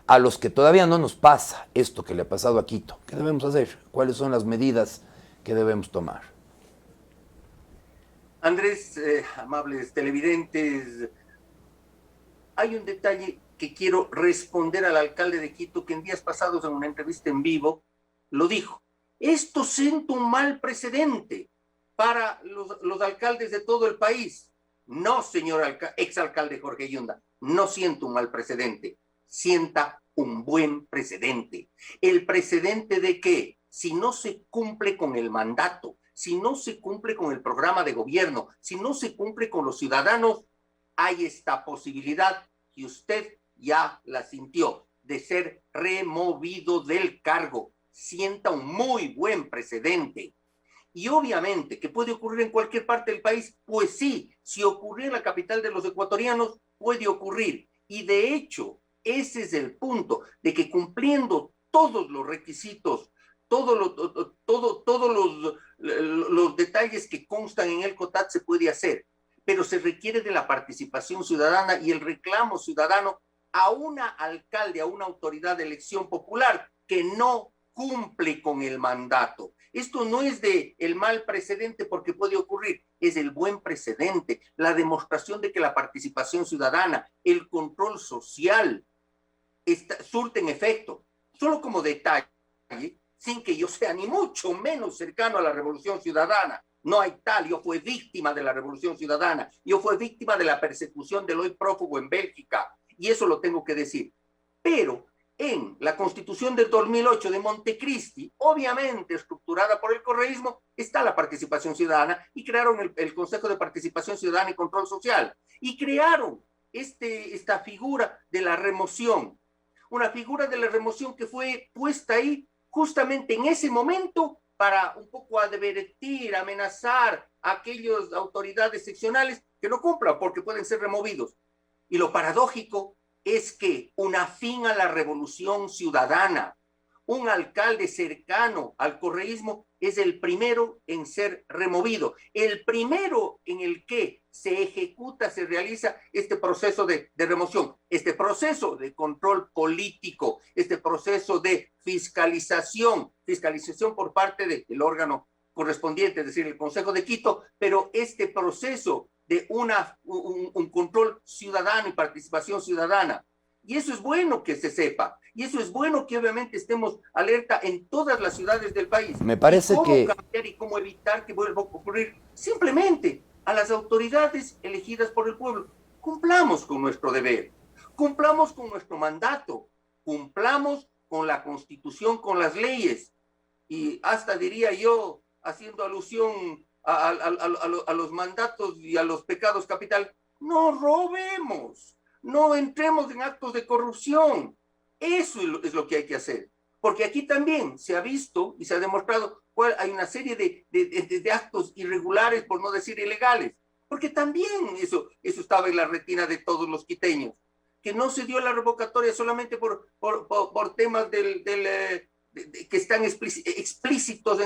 a los que todavía no nos pasa esto que le ha pasado a Quito? ¿Qué debemos hacer? ¿Cuáles son las medidas que debemos tomar? Andrés, amables televidentes, hay un detalle que quiero responder al alcalde de Quito, que en días pasados en una entrevista en vivo lo dijo. Esto sienta un mal precedente para los alcaldes de todo el país. No, señor exalcalde Jorge Yunda, no siento un mal precedente, sienta un buen precedente. ¿El precedente de qué? Si no se cumple con el mandato, si no se cumple con el programa de gobierno, si no se cumple con los ciudadanos, hay esta posibilidad que usted ya la sintió de ser removido del cargo. Sienta un muy buen precedente. Y obviamente que puede ocurrir en cualquier parte del país, pues sí, si ocurrió en la capital de los ecuatorianos, puede ocurrir. Y de hecho, ese es el punto, de que cumpliendo todos los requisitos, todos los detalles que constan en el COTAD se puede hacer, pero se requiere de la participación ciudadana y el reclamo ciudadano a una alcalde, a una autoridad de elección popular que no cumple con el mandato. Esto no es de el mal precedente porque puede ocurrir, es el buen precedente, la demostración de que la participación ciudadana, el control social surten efecto. Solo como detalle, sin que yo sea ni mucho menos cercano a la Revolución Ciudadana, no hay tal, yo fui víctima de la Revolución Ciudadana, yo fui víctima de la persecución del hoy prófugo en Bélgica, y eso lo tengo que decir. Pero en la Constitución del 2008 de Montecristi, obviamente estructurada por el correísmo, está la participación ciudadana y crearon el Consejo de Participación Ciudadana y Control Social y crearon esta figura de la remoción, una figura de la remoción que fue puesta ahí justamente en ese momento para un poco advertir, amenazar a aquellas autoridades seccionales que no cumplan porque pueden ser removidos. Y lo paradójico es que una fin a la revolución ciudadana, un alcalde cercano al correísmo es el primero en ser removido, el primero en el que se ejecuta, se realiza este proceso de remoción, este proceso de control político, este proceso de fiscalización por parte del órgano correspondiente, es decir, el Consejo de Quito, pero este proceso de un control ciudadano y participación ciudadana. Y eso es bueno que se sepa. Y eso es bueno que obviamente estemos alerta en todas las ciudades del país. Me parece ¿Cómo que cambiar y cómo evitar que vuelva a ocurrir? Simplemente a las autoridades elegidas por el pueblo. Cumplamos con nuestro deber. Cumplamos con nuestro mandato. Cumplamos con la Constitución, con las leyes. Y hasta diría yo, haciendo alusión a los mandatos y a los pecados capital, no robemos, no entremos en actos de corrupción. Eso es lo que hay que hacer. Porque aquí también se ha visto y se ha demostrado cuál hay una serie de actos irregulares, por no decir ilegales. Porque también eso estaba en la retina de todos los quiteños. Que no se dio la revocatoria solamente por temas que están explícitos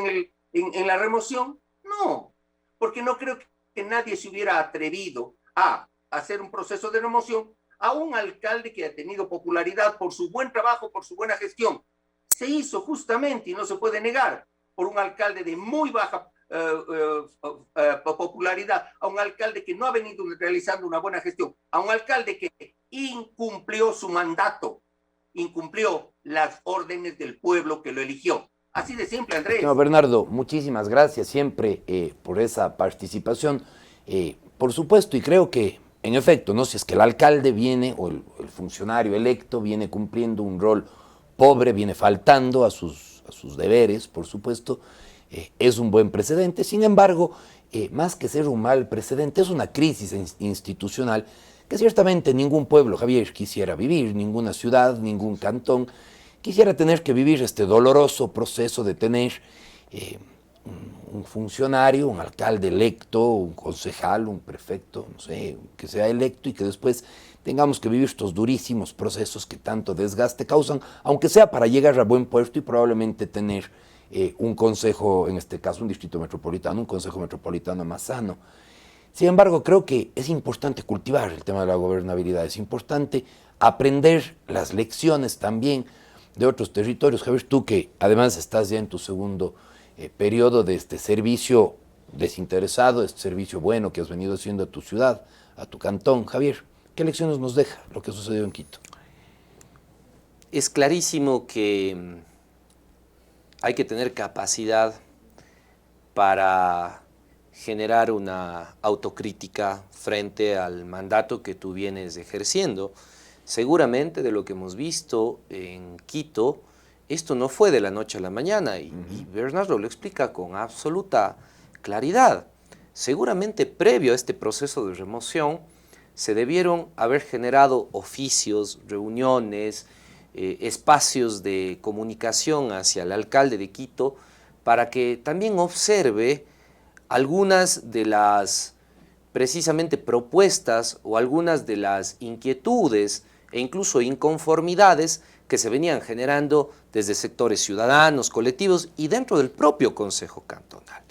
en la remoción. No, porque no creo que nadie se hubiera atrevido a hacer un proceso de remoción a un alcalde que ha tenido popularidad por su buen trabajo, por su buena gestión. Se hizo justamente, y no se puede negar, por un alcalde de muy baja popularidad, a un alcalde que no ha venido realizando una buena gestión, a un alcalde que incumplió su mandato, incumplió las órdenes del pueblo que lo eligió. Así de simple, Andrés. No, Bernardo, muchísimas gracias siempre por esa participación. Por supuesto, y creo que, en efecto, ¿no? Si es que el alcalde viene, o el funcionario electo viene cumpliendo un rol pobre, viene faltando a sus deberes, por supuesto, es un buen precedente. Sin embargo, más que ser un mal precedente, es una crisis institucional que ciertamente ningún pueblo, Javier, quisiera vivir, ninguna ciudad, ningún cantón quisiera tener que vivir este doloroso proceso de tener un funcionario, un alcalde electo, un concejal, un prefecto, no sé, que sea electo y que después tengamos que vivir estos durísimos procesos que tanto desgaste causan, aunque sea para llegar a buen puerto y probablemente tener un consejo, en este caso un distrito metropolitano, un consejo metropolitano más sano. Sin embargo, creo que es importante cultivar el tema de la gobernabilidad, es importante aprender las lecciones también de otros territorios. Javier, tú que además estás ya en tu segundo periodo de este servicio desinteresado, este servicio bueno que has venido haciendo a tu ciudad, a tu cantón. Javier, ¿qué lecciones nos deja lo que sucedió en Quito? Es clarísimo que hay que tener capacidad para generar una autocrítica frente al mandato que tú vienes ejerciendo. Seguramente de lo que hemos visto en Quito, esto no fue de la noche a la mañana y Bernardo lo explica con absoluta claridad. Seguramente previo a este proceso de remoción se debieron haber generado oficios, reuniones, espacios de comunicación hacia el alcalde de Quito para que también observe algunas de las precisamente propuestas o algunas de las inquietudes e incluso inconformidades que se venían generando desde sectores ciudadanos, colectivos y dentro del propio Consejo Cantonal.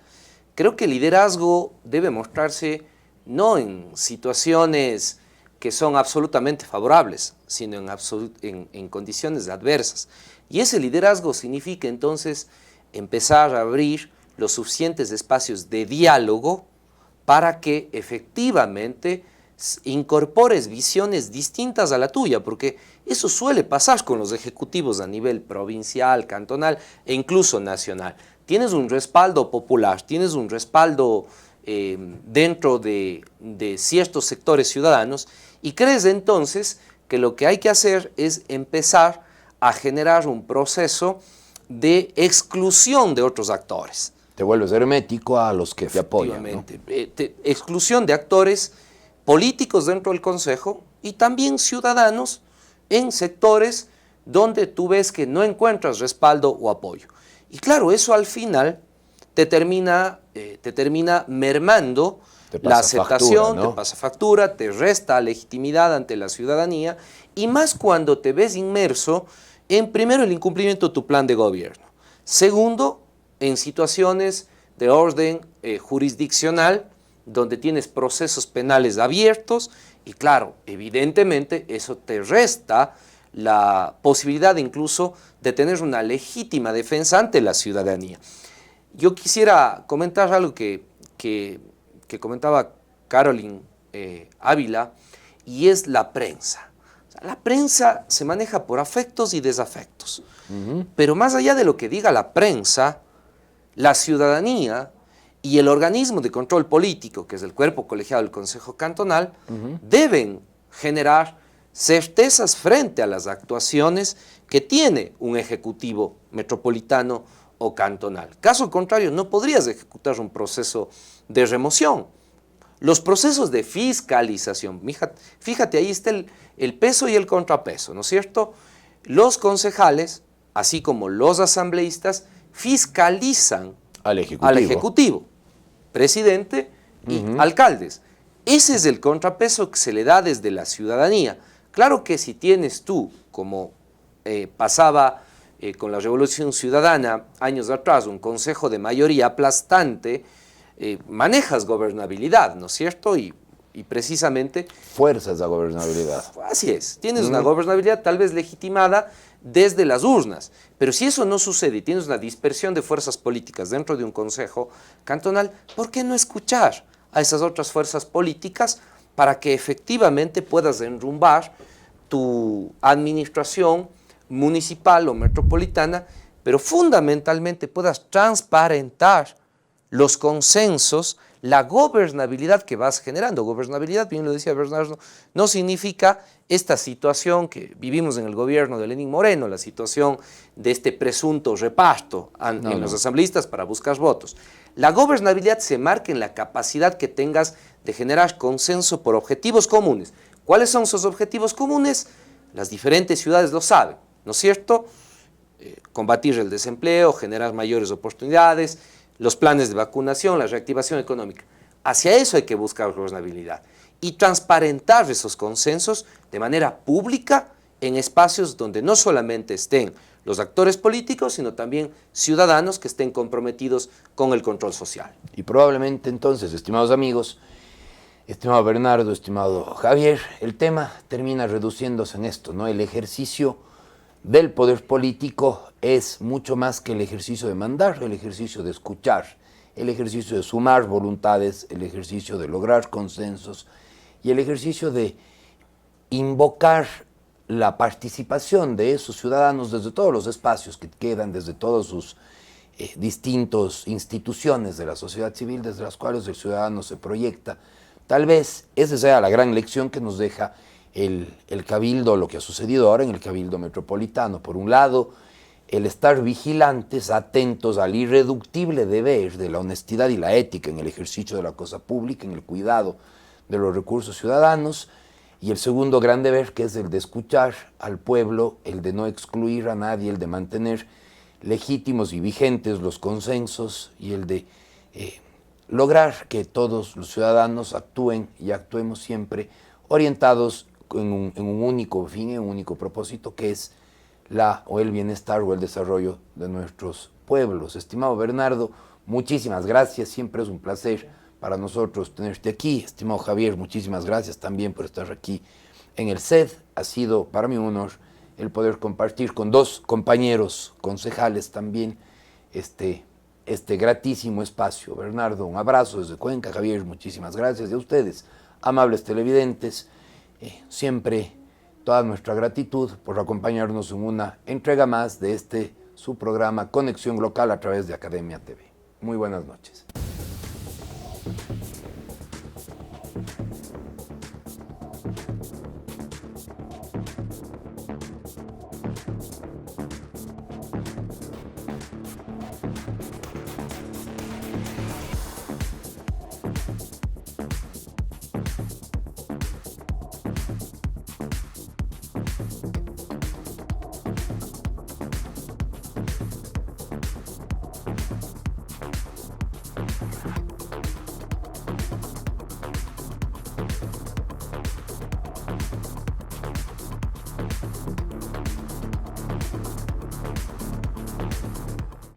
Creo que el liderazgo debe mostrarse no en situaciones que son absolutamente favorables, sino en condiciones adversas. Y ese liderazgo significa entonces empezar a abrir los suficientes espacios de diálogo para que efectivamente incorpores visiones distintas a la tuya, porque eso suele pasar con los ejecutivos a nivel provincial, cantonal e incluso nacional. Tienes un respaldo popular, tienes un respaldo dentro de ciertos sectores ciudadanos y crees entonces que lo que hay que hacer es empezar a generar un proceso de exclusión de otros actores. Te vuelves hermético a los que te apoyan, ¿no? Exclusión de actores políticos dentro del Consejo y también ciudadanos en sectores donde tú ves que no encuentras respaldo o apoyo. Y claro, eso al final te termina mermando la aceptación, ¿no? Te pasa factura, te resta legitimidad ante la ciudadanía y más cuando te ves inmerso en, primero, el incumplimiento de tu plan de gobierno. Segundo, en situaciones de orden jurisdiccional, donde tienes procesos penales abiertos y claro, evidentemente eso te resta la posibilidad incluso de tener una legítima defensa ante la ciudadanía. Yo quisiera comentar algo que comentaba Caroline Ávila y es la prensa. O sea, la prensa se maneja por afectos y desafectos, pero más allá de lo que diga la prensa, la ciudadanía y el organismo de control político, que es el cuerpo colegiado del Consejo Cantonal, deben generar certezas frente a las actuaciones que tiene un ejecutivo metropolitano o cantonal. Caso contrario, no podrías ejecutar un proceso de remoción. Los procesos de fiscalización, fíjate, ahí está el peso y el contrapeso, ¿no es cierto? Los concejales, así como los asambleístas, fiscalizan al Ejecutivo, presidente y alcaldes. Ese es el contrapeso que se le da desde la ciudadanía. Claro que si tienes tú, como pasaba con la Revolución Ciudadana años atrás, un consejo de mayoría aplastante, manejas gobernabilidad, ¿no es cierto? Y precisamente... fuerzas la gobernabilidad. Así es, tienes una gobernabilidad tal vez legitimada desde las urnas, pero si eso no sucede y tienes una dispersión de fuerzas políticas dentro de un consejo cantonal, ¿por qué no escuchar a esas otras fuerzas políticas para que efectivamente puedas enrumbar tu administración municipal o metropolitana, pero fundamentalmente puedas transparentar los consensos, la gobernabilidad que vas generando? Gobernabilidad, bien lo decía Bernardo, no significa esta situación que vivimos en el gobierno de Lenín Moreno, la situación de este presunto reparto en los asambleístas para buscar votos. La gobernabilidad se marca en la capacidad que tengas de generar consenso por objetivos comunes. ¿Cuáles son esos objetivos comunes? Las diferentes ciudades lo saben, ¿no es cierto? Combatir el desempleo, generar mayores oportunidades, los planes de vacunación, la reactivación económica. Hacia eso hay que buscar gobernabilidad y transparentar esos consensos de manera pública en espacios donde no solamente estén los actores políticos, sino también ciudadanos que estén comprometidos con el control social. Y probablemente entonces, estimados amigos, estimado Bernardo, estimado Javier, el tema termina reduciéndose en esto, ¿no? El ejercicio del poder político es mucho más que el ejercicio de mandar, el ejercicio de escuchar, el ejercicio de sumar voluntades, el ejercicio de lograr consensos y el ejercicio de invocar la participación de esos ciudadanos desde todos los espacios que quedan, desde todos sus distintas instituciones de la sociedad civil desde las cuales el ciudadano se proyecta. Tal vez esa sea la gran lección que nos deja el Cabildo, lo que ha sucedido ahora en el Cabildo Metropolitano. Por un lado, el estar vigilantes, atentos al irreductible deber de la honestidad y la ética en el ejercicio de la cosa pública, en el cuidado de los recursos ciudadanos, y el segundo gran deber, que es el de escuchar al pueblo, el de no excluir a nadie, el de mantener legítimos y vigentes los consensos y el de lograr que todos los ciudadanos actúen y actuemos siempre orientados en un único fin, en un único propósito, que es el bienestar o el desarrollo de nuestros pueblos. Estimado Bernardo, muchísimas gracias, siempre es un placer para nosotros tenerte aquí. Estimado Javier, muchísimas gracias también por estar aquí en el CED. Ha sido para mí un honor el poder compartir con dos compañeros concejales también este gratísimo espacio. Bernardo, un abrazo desde Cuenca. Javier, muchísimas gracias. Y a ustedes, amables televidentes, siempre toda nuestra gratitud por acompañarnos en una entrega más de su programa Conexión Local a través de Academia TV. Muy buenas noches.